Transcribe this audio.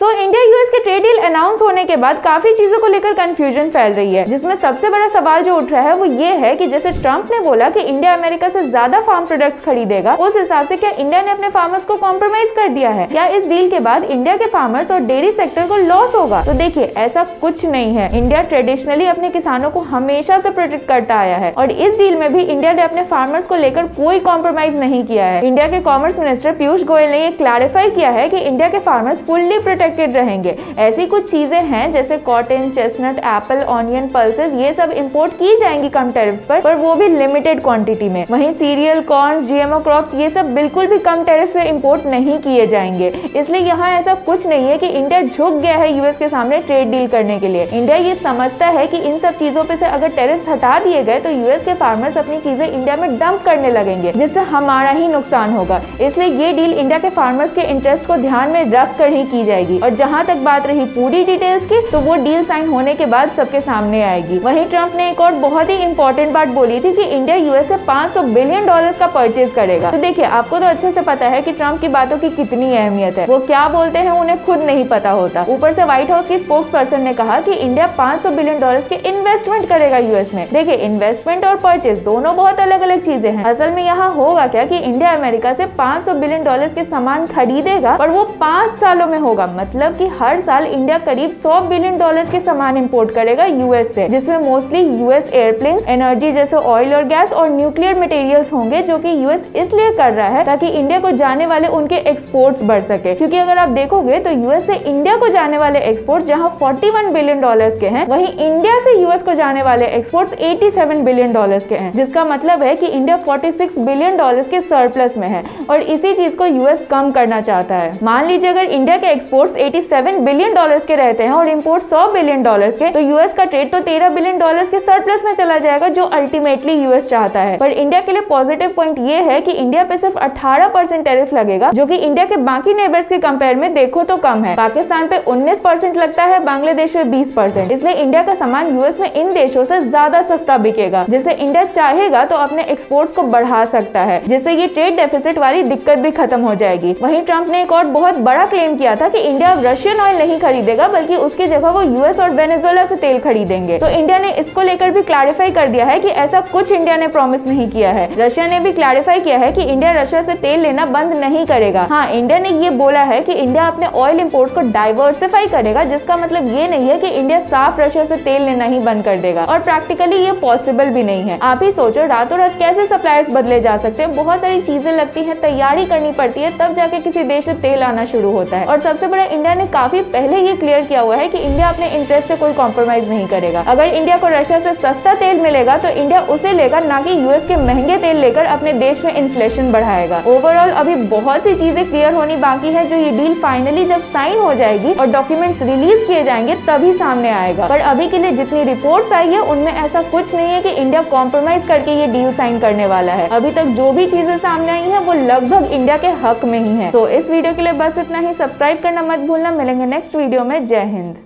तो India US के trade deal announce होने के बाद काफी चीजों को लेकर कंफ्यूजन फैल रही है, जिसमें सबसे बड़ा सवाल जो उठ रहा है वो ये है कि जैसे ट्रंप ने बोला कि इंडिया अमेरिका से ज्यादा फार्म प्रोडक्ट्स खरीदेगा, उस हिसाब से क्या इंडिया ने अपने फार्मर्स को कॉम्प्रोमाइज कर दिया है? क्या इस डील के बाद इंडिया के फार्मर्स और डेयरी सेक्टर को लॉस होगा? तो देखिए, ऐसा कुछ नहीं है। इंडिया ट्रेडिशनली अपने किसानों को हमेशा से प्रोटेक्ट करता आया है और इस डील में भी इंडिया ने अपने फार्मर्स को लेकर कोई कॉम्प्रोमाइज नहीं किया है। इंडिया के कॉमर्स मिनिस्टर पीयूष गोयल ने ये क्लैरिफाई किया है कि इंडिया के फार्मर्स फुल्ली प्रोटेक्टेड रहेंगे। ऐसी कुछ चीजें हैं जैसे cotton, chestnut, Apple, onion, pulses, ये सब इंपोर्ट की जाएंगी कम टैरिफ्स पर वो भी लिमिटेड क्वांटिटी में। वहीं सीरियल, कॉर्न, जीएमओ क्रॉप्स, ये सब बिल्कुल भी कम टैरिफ से इंपोर्ट नहीं किए जाएंगे। इसलिए यहाँ ऐसा कुछ नहीं है कि इंडिया झुक गया है यूएस के सामने ट्रेड डील करने के लिए। इंडिया ये समझता है कि इन सब चीजों पे से अगर टैरिफ्स हटा दिए गए तो यूएस के फार्मर्स अपनी चीजें इंडिया में डंप करने लगेंगे, जिससे हमारा ही नुकसान होगा। इसलिए ये डील इंडिया के फार्मर्स के इंटरेस्ट को ध्यान में रख कर ही की जाएगी। और जहां तक बात रही पूरी डिटेल्स की, तो वो डील साइन होने के बाद सबके सामने आएगी। वहीं ट्रंप ने एक और बहुत ही इंपॉर्टेंट बात बोली थी कि इंडिया यूएस से $500 बिलियन का परचेज करेगा। तो देखिए, आपको तो अच्छे से पता है कि ट्रंप की बातों की कितनी अहमियत है। वो क्या बोलते हैं उन्हें खुद नहीं पता होता। ऊपर से व्हाइट हाउस की स्पोक्स पर्सन ने कहा कि इंडिया $500 बिलियन के इन्वेस्टमेंट करेगा यूएस में। देखिए, इन्वेस्टमेंट और परचेज दोनों बहुत अलग अलग चीजें हैं। असल में यहाँ होगा क्या कि इंडिया अमेरिका से $500 बिलियन के सामान खरीदेगा और वो 5 सालों में होगा। मतलब कि हर साल इंडिया करीब $100 बिलियन के सामान इंपोर्ट करेगा यूएस से, जिसमें मोस्टली यूएस एयरप्लेन्स, एनर्जी जैसे ऑयल और गैस और न्यूक्लियर मटेरियल्स होंगे, जो कि यूएस इसलिए कर रहा है ताकि इंडिया को जाने वाले उनके एक्सपोर्ट्स बढ़ सके। क्योंकि अगर आप देखोगे तो यूएस से इंडिया को जाने वाले एक्सपोर्ट्स जहां $41 बिलियन के हैं, वहीं इंडिया से यूएस को जाने वाले एक्सपोर्ट्स $87 बिलियन के हैं, जिसका मतलब है कि इंडिया $46 बिलियन के सरप्लस में है और इसी चीज को यूएस कम करना चाहता है। मान लीजिए अगर इंडिया के एक्सपोर्ट्स $87 बिलियन के रहते हैं और इंपोर्ट $100 बिलियन के, तो यूएस का ट्रेड तो $13 बिलियन के सरप्लस में चला जाएगा, जो अल्टीमेटली यूएस चाहता है। पर इंडिया के लिए पॉजिटिव पॉइंट ये है कि इंडिया पे सिर्फ 18% टैरिफ लगेगा, जो कि इंडिया के बाकी नेबर्स के कंपेयर में देखो तो कम है। पाकिस्तान पे 19% लगता है, बांग्लादेश पे 20%। इसलिए इंडिया का सामान यूएस में इन देशों से ज्यादा सस्ता बिकेगा, जिससे इंडिया चाहेगा तो अपने एक्सपोर्ट्स को बढ़ा सकता है, जिससे ये ट्रेड डेफिसिट वाली दिक्कत भी खत्म हो जाएगी। वहीं ट्रंप ने एक और बहुत बड़ा क्लेम किया था कि इंडिया रशियन ऑयल नहीं खरीदेगा, बल्कि उसकी जगह वो यूएस और वेनेजुएला से तेल खरीदेंगे। तो इंडिया ने इसको लेकर भी क्लैरिफाई कर दिया है कि ऐसा कुछ इंडिया ने प्रॉमिस नहीं किया है। रशिया ने भी क्लैरिफाई किया है कि इंडिया रशिया से तेल लेना बंद नहीं करेगा। हाँ, इंडिया ने ये बोला है कि इंडिया अपने ऑयल इंपोर्ट्स को डाइवर्सिफाई करेगा, जिसका मतलब ये नहीं है कि इंडिया साफ रशिया से तेल लेना ही बंद कर देगा, और प्रैक्टिकली ये पॉसिबल भी नहीं है। आप ही सोचो, रातों रात कैसे सप्लायर्स बदले जा सकते हैं। बहुत सारी चीजें लगती है, तैयारी करनी पड़ती है, तब जाके किसी देश से तेल आना शुरू होता है। और सबसे बड़ा, इंडिया ने काफी पहले ये क्लियर किया हुआ है कि इंडिया अपने इंटरेस्ट से कोई कॉम्प्रोमाइज नहीं करेगा। अगर इंडिया को रशिया से सस्ता तेल मिलेगा तो इंडिया उसे लेगा, ना कि यूएस के महंगे तेल लेकर अपने देश में इन्फ्लेशन बढ़ाएगा। ओवरऑल अभी बहुत सी चीजें क्लियर होनी बाकी है, जो ये डील फाइनली जब साइन हो जाएगी और डॉक्यूमेंट्स रिलीज किए जाएंगे तभी सामने आएगा। पर अभी के लिए जितनी रिपोर्ट्स आई है उनमें ऐसा कुछ नहीं है कि इंडिया कॉम्प्रोमाइज करके ये डील साइन करने वाला है। अभी तक जो भी चीजें सामने आई है वो लगभग इंडिया के हक में ही है। तो इस वीडियो के लिए बस इतना ही। सब्सक्राइब करना मत भूलना। मिलेंगे नेक्स्ट वीडियो में। जय हिंद।